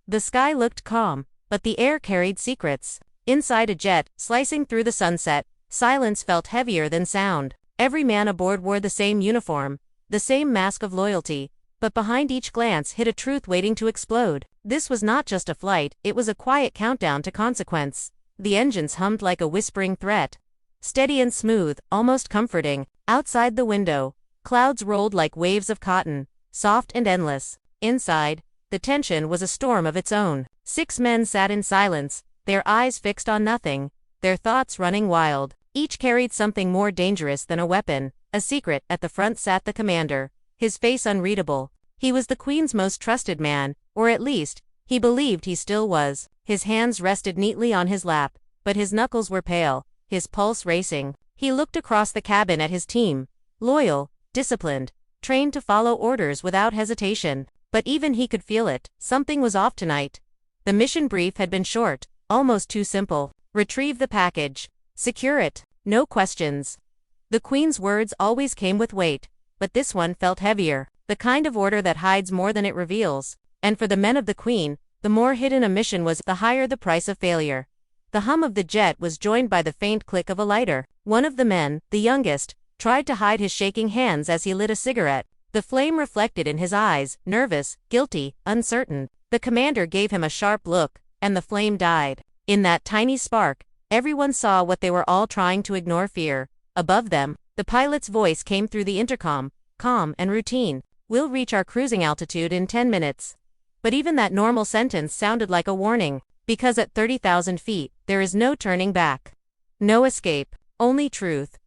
The sky looked calm, but the air carried secrets. Inside a jet, slicing through the sunset, silence felt heavier than sound. Every man aboard wore the same uniform, the same mask of loyalty, but behind each glance hid a truth waiting to explode. This was not just a flight, it was a quiet countdown to consequence. The engines hummed like a whispering threat. Steady and smooth, almost comforting. Outside the window, clouds rolled like waves of cotton, soft and endless. Inside, the tension was a storm of its own. 6 men sat in silence, their eyes fixed on nothing, their thoughts running wild. Each carried something more dangerous than a weapon, a secret. At the front sat the commander, his face unreadable. He was the Queen's most trusted man, or at least, he believed he still was. His hands rested neatly on his lap, but his knuckles were pale, his pulse racing. He looked across the cabin at his team, loyal, disciplined, trained to follow orders without hesitation. But even he could feel it, something was off tonight. The mission brief had been short, almost too simple. Retrieve the package. Secure it. No questions. The Queen's words always came with weight, but this one felt heavier, the kind of order that hides more than it reveals. And for the men of the Queen, the more hidden a mission was, the higher the price of failure. The hum of the jet was joined by the faint click of a lighter. One of the men, the youngest, tried to hide his shaking hands as he lit a cigarette. The flame reflected in his eyes, nervous, guilty, uncertain. The commander gave him a sharp look, and the flame died. In that tiny spark, everyone saw what they were all trying to ignore: fear. Above them, the pilot's voice came through the intercom, calm and routine. "We'll reach our cruising altitude in 10 minutes. But even that normal sentence sounded like a warning, because at 30,000 feet, there is no turning back. No escape, only truth.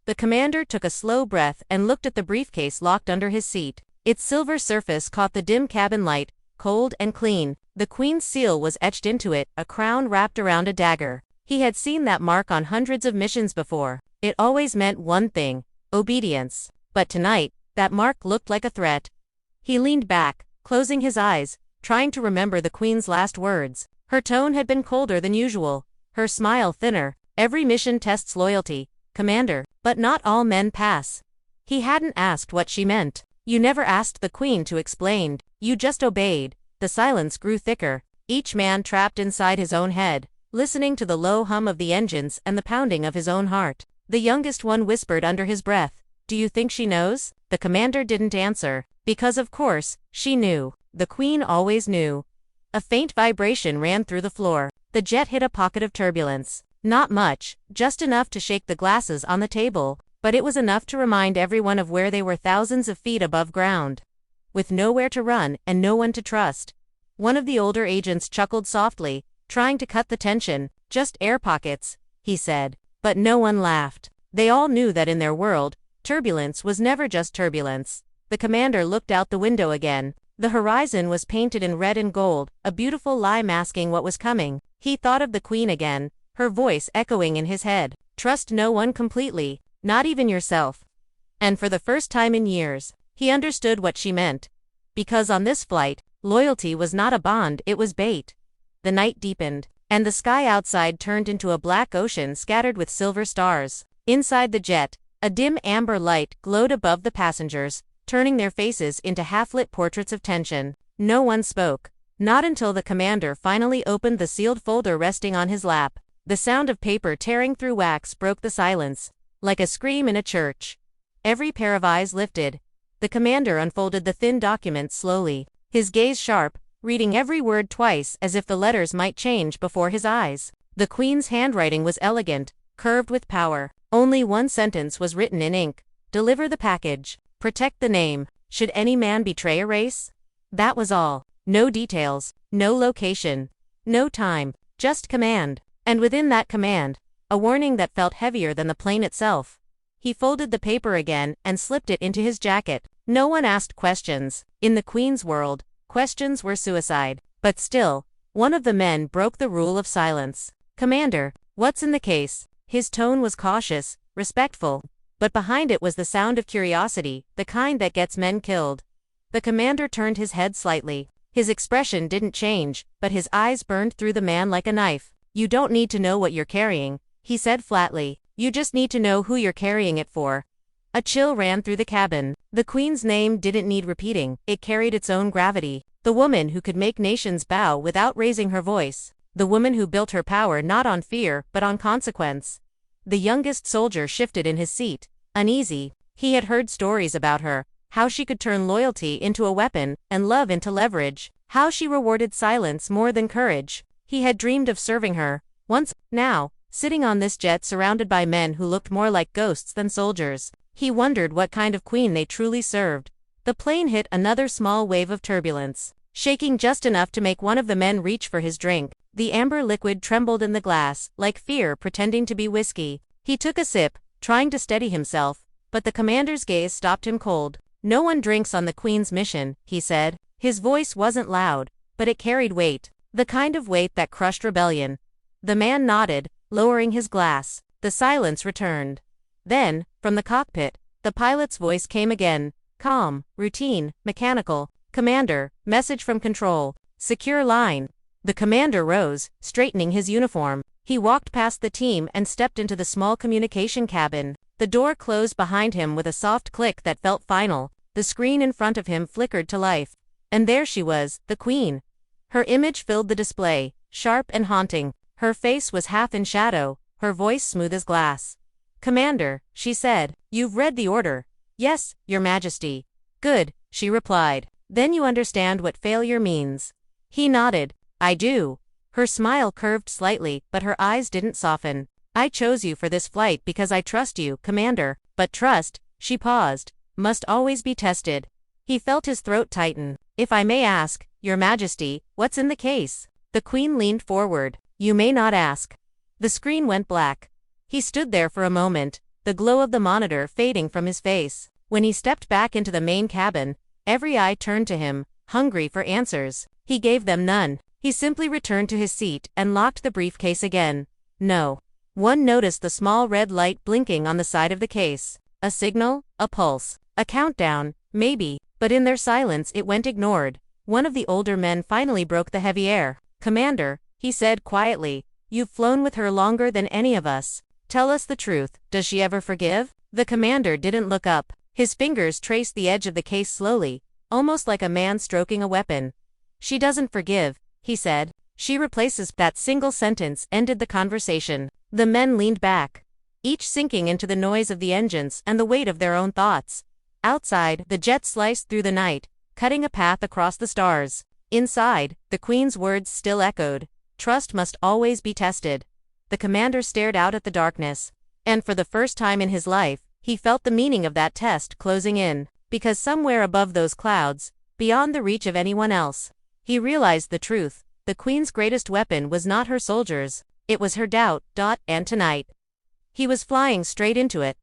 The commander took a slow breath and looked at the briefcase locked under his seat. Its silver surface caught the dim cabin light, cold and clean. The Queen's seal was etched into it, a crown wrapped around a dagger. He had seen that mark on hundreds of missions before. It always meant one thing: obedience. But tonight, that mark looked like a threat. He leaned back, closing his eyes, trying to remember the Queen's last words. Her tone had been colder than usual, her smile thinner. "Every mission tests loyalty, Commander, but not all men pass." He hadn't asked what she meant. "You never asked the Queen to explain. You just obeyed." The silence grew thicker, each man trapped inside his own head, listening to the low hum of the engines and the pounding of his own heart. The youngest one whispered under his breath, "Do you think she knows?" The commander didn't answer, because of course, she knew. The Queen always knew. A faint vibration ran through the floor. The jet hit a pocket of turbulence. Not much, just enough to shake the glasses on the table, but it was enough to remind everyone of where they were, thousands of feet above ground, with nowhere to run and no one to trust. One of the older agents chuckled softly, trying to cut the tension. "Just air pockets," he said. But no one laughed. They all knew that in their world, turbulence was never just turbulence. The commander looked out the window again. The horizon was painted in red and gold, a beautiful lie masking what was coming. He thought of the Queen again, her voice echoing in his head. "Trust no one completely, not even yourself." And for the first time in years, he understood what she meant. Because on this flight, loyalty was not a bond, it was bait. The night deepened, and the sky outside turned into a black ocean scattered with silver stars. Inside the jet, a dim amber light glowed above the passengers, turning their faces into half-lit portraits of tension. No one spoke, not until the commander finally opened the sealed folder resting on his lap. The sound of paper tearing through wax broke the silence, like a scream in a church. Every pair of eyes lifted. The commander unfolded the thin document slowly, his gaze sharp, reading every word twice as if the letters might change before his eyes. The Queen's handwriting was elegant, curved with power. Only one sentence was written in ink: "Deliver the package. Protect the name. Should any man betray a race?" That was all. No details, no location, no time, just command. And within that command, a warning that felt heavier than the plane itself. He folded the paper again and slipped it into his jacket. No one asked questions. In the Queen's world, questions were suicide. But still, one of the men broke the rule of silence. "Commander, what's in the case?" His tone was cautious, respectful, but behind it was the sound of curiosity, the kind that gets men killed. The commander turned his head slightly. His expression didn't change, but his eyes burned through the man like a knife. "You don't need to know what you're carrying," he said flatly. "You just need to know who you're carrying it for." A chill ran through the cabin. The Queen's name didn't need repeating, it carried its own gravity. The woman who could make nations bow without raising her voice. The woman who built her power not on fear but on consequence. The youngest soldier shifted in his seat, uneasy. He had heard stories about her, how she could turn loyalty into a weapon and love into leverage, how she rewarded silence more than courage. He had dreamed of serving her, once. Now, sitting on this jet surrounded by men who looked more like ghosts than soldiers, he wondered what kind of queen they truly served. The plane hit another small wave of turbulence, shaking just enough to make one of the men reach for his drink. The amber liquid trembled in the glass, like fear pretending to be whiskey. He took a sip, trying to steady himself, but the commander's gaze stopped him cold. "No one drinks on the Queen's mission," he said. His voice wasn't loud, but it carried weight, the kind of weight that crushed rebellion. The man nodded, lowering his glass. The silence returned. Then, from the cockpit, the pilot's voice came again, calm, routine, mechanical. "Commander, message from control. Secure line." The commander rose, straightening his uniform. He walked past the team and stepped into the small communication cabin. The door closed behind him with a soft click that felt final. The screen in front of him flickered to life. And there she was, the Queen. Her image filled the display, sharp and haunting. Her face was half in shadow, her voice smooth as glass. "Commander," she said, "you've read the order." "Yes, Your Majesty." "Good," she replied. "Then you understand what failure means." He nodded. "I do." Her smile curved slightly, but her eyes didn't soften. "I chose you for this flight because I trust you, Commander, but trust," she paused, "must always be tested." He felt his throat tighten. "If I may ask, Your Majesty, what's in the case?" The Queen leaned forward. "You may not ask." The screen went black. He stood there for a moment, the glow of the monitor fading from his face. When he stepped back into the main cabin, every eye turned to him, hungry for answers. He gave them none. He simply returned to his seat and locked the briefcase again. No one noticed the small red light blinking on the side of the case. A signal, a pulse, a countdown, maybe, but in their silence it went ignored. One of the older men finally broke the heavy air. "Commander," he said quietly, "you've flown with her longer than any of us. Tell us the truth, does she ever forgive?" The commander didn't look up. His fingers traced the edge of the case slowly, almost like a man stroking a weapon. "She doesn't forgive," he said. "She replaces." That single sentence ended the conversation. The men leaned back, each sinking into the noise of the engines and the weight of their own thoughts. Outside, the jet sliced through the night, cutting a path across the stars. Inside, the Queen's words still echoed. "Trust must always be tested." The commander stared out at the darkness, and for the first time in his life, he felt the meaning of that test closing in, because somewhere above those clouds, beyond the reach of anyone else, he realized the truth. The Queen's greatest weapon was not her soldiers, it was her doubt. And tonight, he was flying straight into it.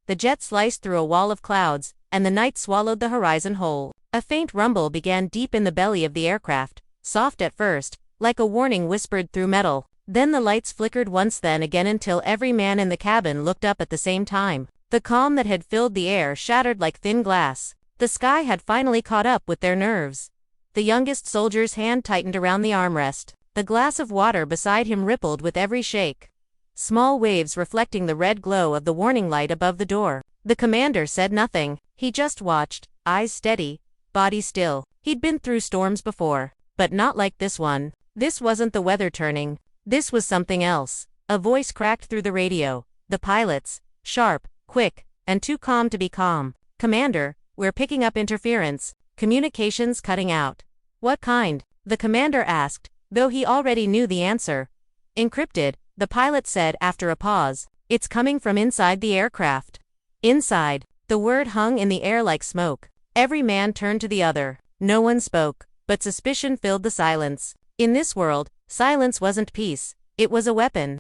The jet sliced through a wall of clouds, and the night swallowed the horizon whole. A faint rumble began deep in the belly of the aircraft, soft at first, like a warning whispered through metal. Then the lights flickered once, then again, until every man in the cabin looked up at the same time. The calm that had filled the air shattered like thin glass. The sky had finally caught up with their nerves. The youngest soldier's hand tightened around the armrest. The glass of water beside him rippled with every shake, small waves reflecting the red glow of the warning light above the door. The commander said nothing. He just watched, eyes steady, body still. He'd been through storms before, but not like this one. This wasn't the weather turning. This was something else. A voice cracked through the radio. The pilot's, sharp, quick, and too calm to be calm. "Commander, we're picking up interference. Communications cutting out." "What kind?" the commander asked, though he already knew the answer. "Encrypted," the pilot said after a pause. "It's coming from inside the aircraft." Inside. The word hung in the air like smoke. Every man turned to the other. No one spoke, but suspicion filled the silence. In this world, silence wasn't peace, it was a weapon.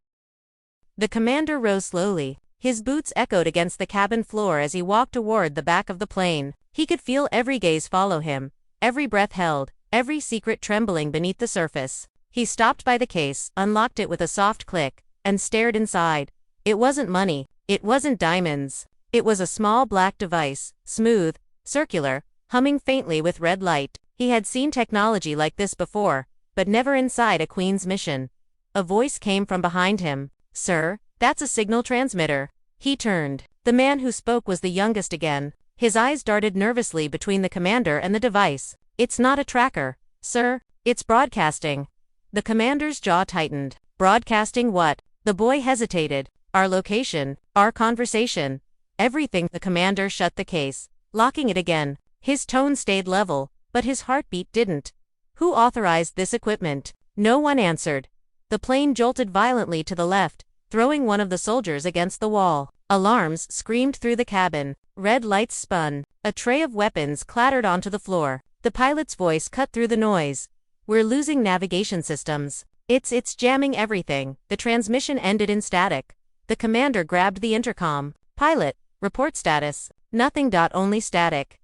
The commander rose slowly. His boots echoed against the cabin floor as he walked toward the back of the plane. He could feel every gaze follow him, every breath held, every secret trembling beneath the surface. He stopped by the case, unlocked it with a soft click, and stared inside. It wasn't money, it wasn't diamonds. It was a small black device, smooth, circular, humming faintly with red light. He had seen technology like this before, but never inside a Queen's mission. A voice came from behind him. "Sir, that's a signal transmitter." He turned. The man who spoke was the youngest again. His eyes darted nervously between the commander and the device. "It's not a tracker," Sir, it's broadcasting. The commander's jaw tightened. Broadcasting what? The boy hesitated. Our location, our conversation. Everything. The commander shut the case, locking it again. His tone stayed level, but his heartbeat didn't. Who authorized this equipment? No one answered. The plane jolted violently to the left, throwing one of the soldiers against the wall. Alarms screamed through the cabin. Red lights spun. A tray of weapons clattered onto the floor. The pilot's voice cut through the noise. We're losing navigation systems. It's jamming everything. The transmission ended in static. The commander grabbed the intercom. Pilot, report status. Nothing. Only static.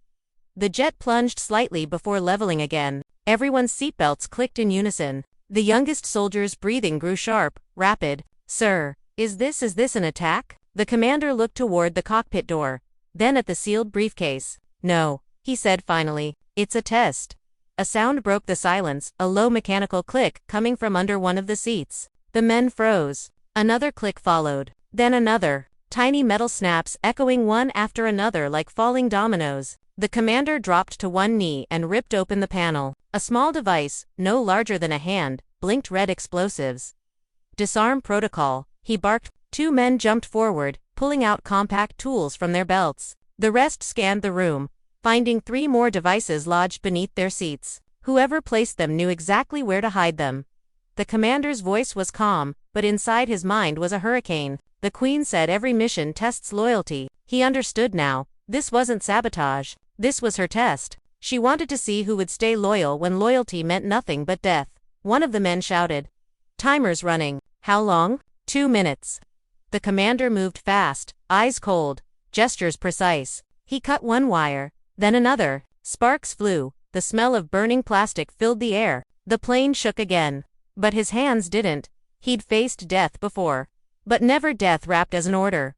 The jet plunged slightly before leveling again. Everyone's seatbelts clicked in unison. The youngest soldier's breathing grew sharp, rapid. Sir, is this an attack? The commander looked toward the cockpit door, then at the sealed briefcase. No, he said finally. It's a test. A sound broke the silence, a low mechanical click coming from under one of the seats. The men froze. Another click followed. Then another. Tiny metal snaps echoing one after another like falling dominoes. The commander dropped to one knee and ripped open the panel. A small device, no larger than a hand, blinked red explosives. Disarm protocol, he barked. 2 men jumped forward, pulling out compact tools from their belts. The rest scanned the room, finding 3 more devices lodged beneath their seats. Whoever placed them knew exactly where to hide them. The commander's voice was calm, but inside his mind was a hurricane. The Queen said every mission tests loyalty. He understood now. This wasn't sabotage. This was her test. She wanted to see who would stay loyal when loyalty meant nothing but death. One of the men shouted. Timer's running. How long? 2 minutes. The commander moved fast, eyes cold, gestures precise. He cut one wire, then another. Sparks flew. The smell of burning plastic filled the air. The plane shook again. But his hands didn't. He'd faced death before, but never death wrapped as an order.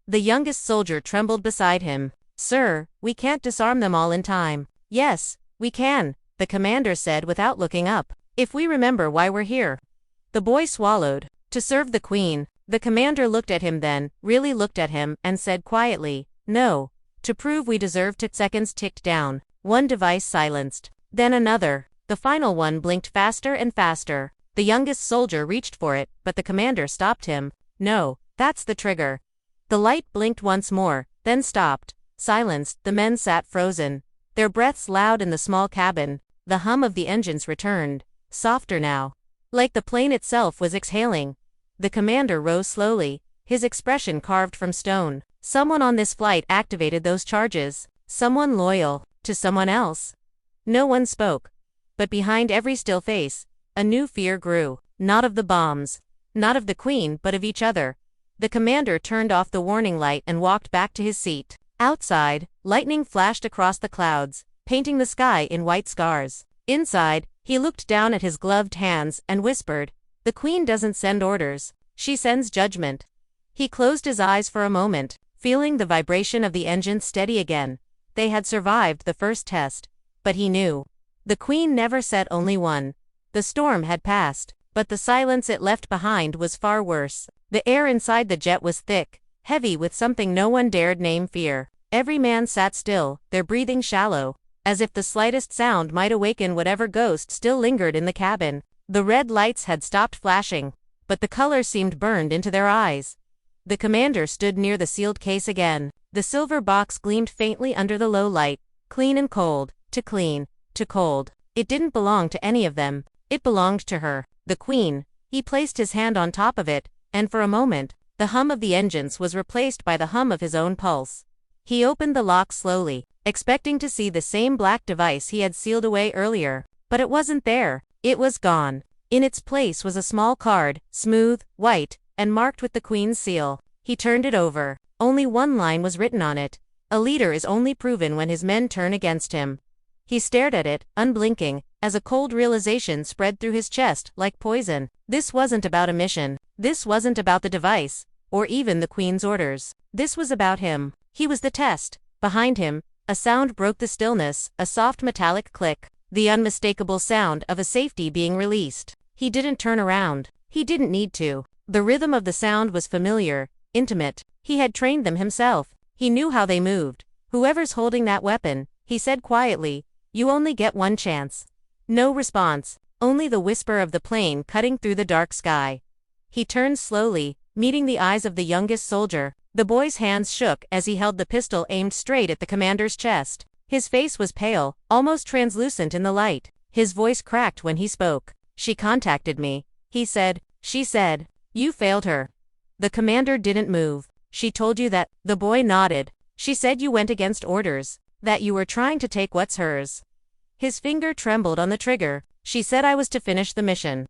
The youngest soldier trembled beside him. Sir, we can't disarm them all in time. Yes, we can, the commander said without looking up. If we remember why we're here. The boy swallowed. To serve the Queen. The commander looked at him then, really looked at him, and said quietly, no. To prove we deserve to. Seconds ticked down. One device silenced. Then another. The final one blinked faster and faster. The youngest soldier reached for it, but the commander stopped him. No, that's the trigger. The light blinked once more, then stopped. Silenced, the men sat frozen. Their breaths loud in the small cabin. The hum of the engines returned. Softer now. Like the plane itself was exhaling. The commander rose slowly, his expression carved from stone. Someone on this flight activated those charges. Someone loyal to someone else. No one spoke. But behind every still face, a new fear grew. Not of the bombs. Not of the Queen, but of each other. The commander turned off the warning light and walked back to his seat. Outside, lightning flashed across the clouds, painting the sky in white scars. Inside, he looked down at his gloved hands and whispered, the Queen doesn't send orders, she sends judgment. He closed his eyes for a moment, feeling the vibration of the engine steady again. They had survived the first test. But he knew. The Queen never set only one. The storm had passed, but the silence it left behind was far worse. The air inside the jet was thick, heavy with something no one dared name fear. Every man sat still, their breathing shallow, as if the slightest sound might awaken whatever ghost still lingered in the cabin. The red lights had stopped flashing, but the color seemed burned into their eyes. The commander stood near the sealed case again. The silver box gleamed faintly under the low light, clean and cold, to clean, to cold. It didn't belong to any of them. It belonged to her, the Queen. He placed his hand on top of it, and for a moment, the hum of the engines was replaced by the hum of his own pulse. He opened the lock slowly, expecting to see the same black device he had sealed away earlier. But it wasn't there. It was gone. In its place was a small card, smooth, white, and marked with the Queen's seal. He turned it over. Only one line was written on it. A leader is only proven when his men turn against him. He stared at it, unblinking, as a cold realization spread through his chest like poison. This wasn't about a mission. This wasn't about the device, or even the Queen's orders. This was about him. He was the test. Behind him, a sound broke the stillness, a soft metallic click. The unmistakable sound of a safety being released. He didn't turn around. He didn't need to. The rhythm of the sound was familiar, intimate. He had trained them himself. He knew how they moved. Whoever's holding that weapon, he said quietly, you only get one chance. No response, only the whisper of the plane cutting through the dark sky. He turned slowly, meeting the eyes of the youngest soldier. The boy's hands shook as he held the pistol aimed straight at the commander's chest. His face was pale, almost translucent in the light. His voice cracked when he spoke. "She contacted me," he said. "She said you failed her." The commander didn't move. "She told you that?" The boy nodded. "She said you went against orders, that you were trying to take what's hers." His finger trembled on the trigger. "She said I was to finish the mission."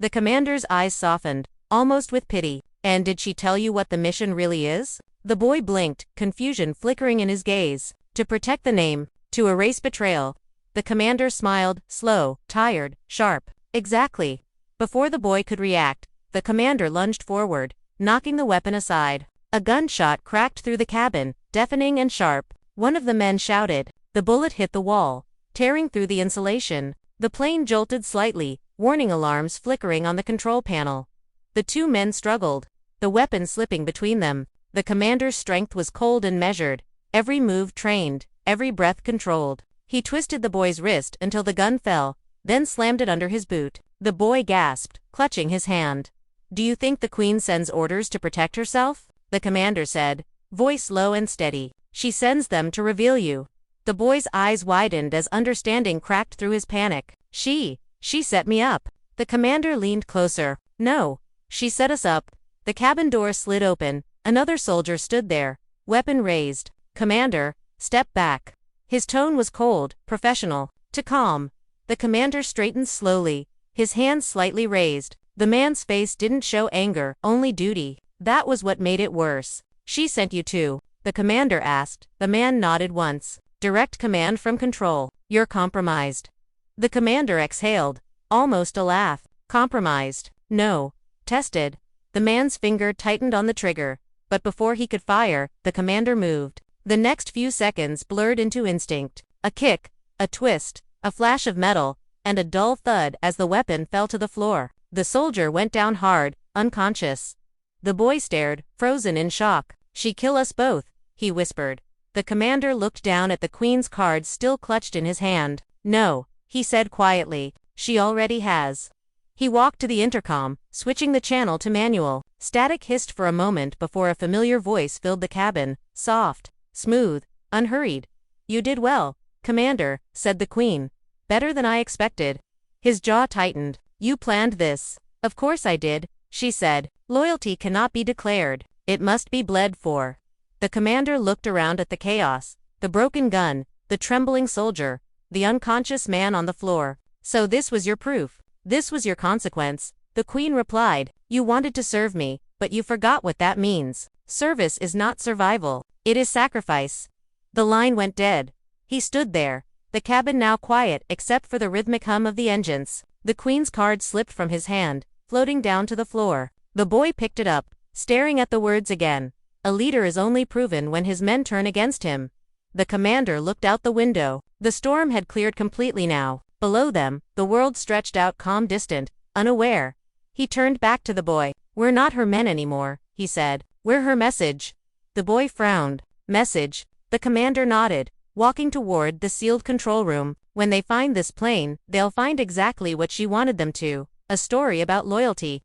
The commander's eyes softened, almost with pity. "And did she tell you what the mission really is?" The boy blinked, confusion flickering in his gaze. "To protect the name, to erase betrayal." The commander smiled, slow, tired, sharp. "Exactly." Before the boy could react, the commander lunged forward, knocking the weapon aside. A gunshot cracked through the cabin, deafening and sharp. One of the men shouted. The bullet hit the wall, tearing through the insulation. The plane jolted slightly, warning alarms flickering on the control panel. The two men struggled, the weapon slipping between them. The commander's strength was cold and measured, every move trained, every breath controlled. He twisted the boy's wrist until the gun fell, then slammed it under his boot. The boy gasped, clutching his hand. "Do you think the Queen sends orders to protect herself?" the commander said, voice low and steady. "She sends them to reveal you." The boy's eyes widened as understanding cracked through his panic. She set me up." The commander leaned closer. "No, she set us up." The cabin door slid open. Another soldier stood there, weapon raised. "Commander, step back." His tone was cold, professional. "To calm." The commander straightened slowly, his hands slightly raised. The man's face didn't show anger, only duty. "That was what made it worse." "She sent you too?" the commander asked. The man nodded once. "Direct command from control. You're compromised." The commander exhaled, almost a laugh. "Compromised? No. Tested." The man's finger tightened on the trigger, but before he could fire, the commander moved. The next few seconds blurred into instinct. A kick, a twist, a flash of metal, and a dull thud as the weapon fell to the floor. The soldier went down hard, unconscious. The boy stared, frozen in shock. "She kill us both," he whispered. The commander looked down at the Queen's card still clutched in his hand. "No," he said quietly, "she already has." He walked to the intercom, switching the channel to manual. Static hissed for a moment before a familiar voice filled the cabin, soft, smooth, unhurried. "You did well, Commander," said the Queen. "Better than I expected." His jaw tightened. "You planned this." "Of course I did," she said. "Loyalty cannot be declared. It must be bled for." The commander looked around at the chaos, the broken gun, the trembling soldier, the unconscious man on the floor. "So this was your proof. This was your consequence," the Queen replied. "You wanted to serve me, but you forgot what that means. Service is not survival. It is sacrifice." The line went dead. He stood there, the cabin now quiet except for the rhythmic hum of the engines. The Queen's card slipped from his hand, floating down to the floor. The boy picked it up, staring at the words again. "A leader is only proven when his men turn against him." The commander looked out the window. The storm had cleared completely now. Below them, the world stretched out calm, distant, unaware. He turned back to the boy. "We're not her men anymore," he said. "We're her message." The boy frowned. "Message?" The commander nodded, walking toward the sealed control room. "When they find this plane, they'll find exactly what she wanted them to. A story about loyalty,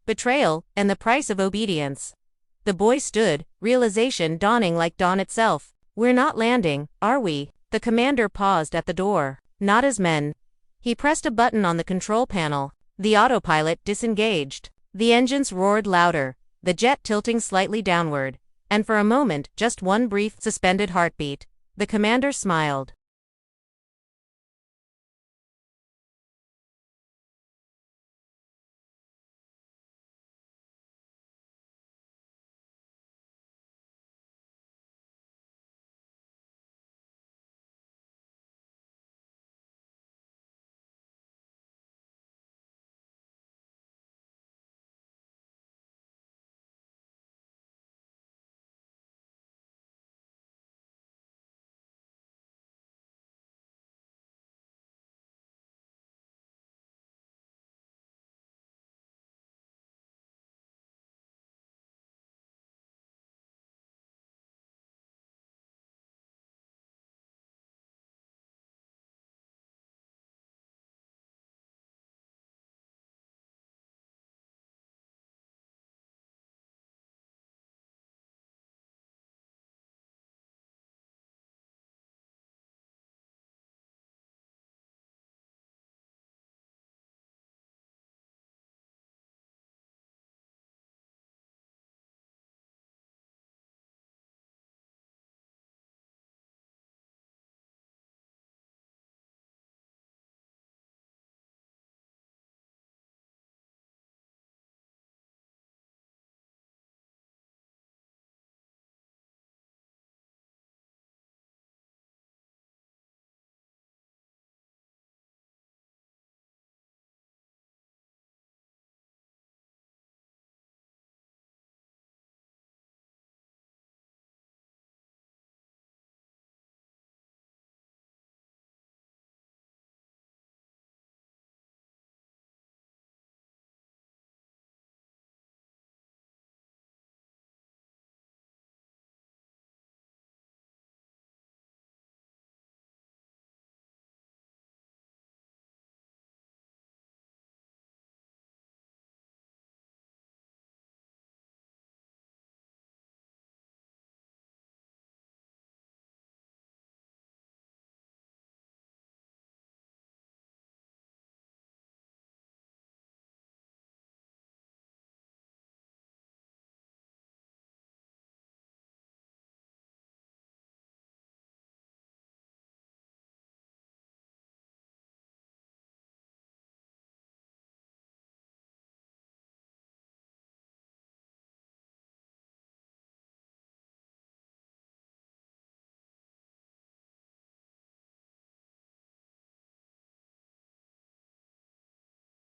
betrayal, and the price of obedience." The boy stood, realization dawning like dawn itself. "We're not landing, are we?" The commander paused at the door. "Not as men." He pressed a button on the control panel. The autopilot disengaged. The engines roared louder, the jet tilting slightly downward. And for a moment, just one brief, suspended heartbeat, the commander smiled.